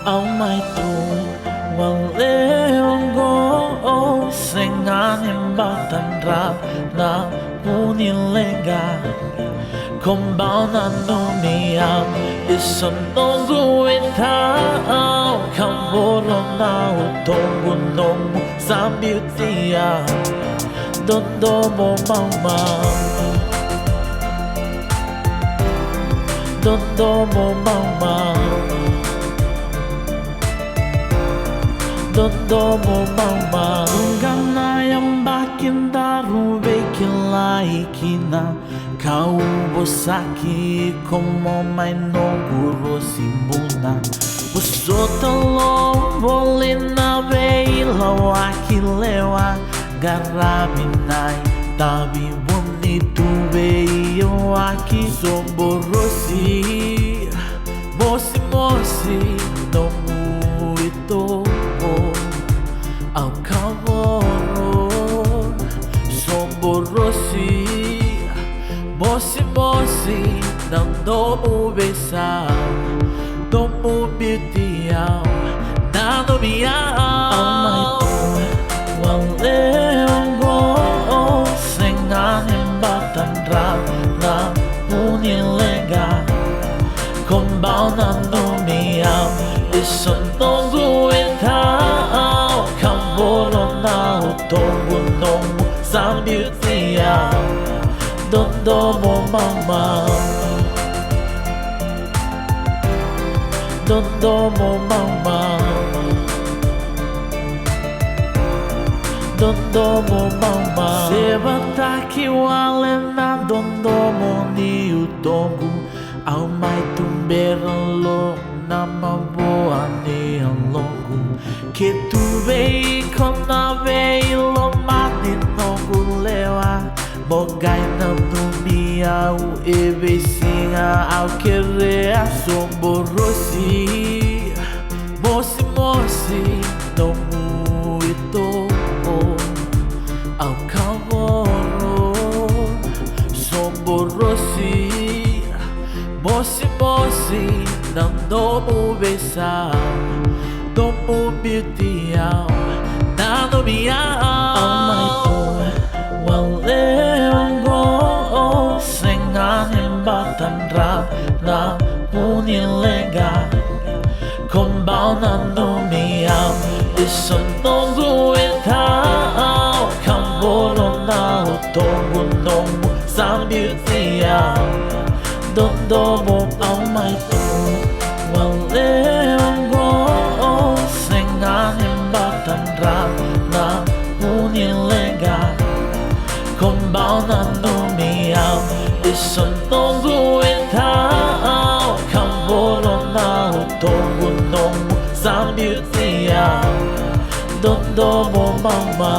ao mai tu waleo senganin batandra na unilenga kombana no miam isonongu etao kamboro na utongu nomu sambiutia dondomo mama dondomo mama dondomo mama ungana yambakin daru bekila ikina kau bosaki como mai no guru simbuna usotalo bolina veila wakilewa garaminai tabi bonito veio aqui somborosi mosi mosi no muito ao cavalo somborosi mosi mosi não domo besar domo bitiao nado miau waleo senganin batandra na unilenga kombana no miau isonongu etao kamboro na utongu nomu sambiutia dondomo mama dondomo mama dondomo mama sebataki walena dondomo ni utongu ao mai tumberlo nama boa ni longo que tu vei com na veilo mati nongu lewa bogai na miau e vecinha ao querer somborosi mosi mosi no muito ao cavalo somborosi mosi mosi não domo besar domo bitiao nado miau waleo senganin batandra na unilenga kombana no miau isonongu etao kamboro na utongu nomu sambiutia dondomo ao mai tu waleo senganin batandra na unilenga kombana no miau isonongu etao kamboro na utongu nomu sambiutia dondomo mama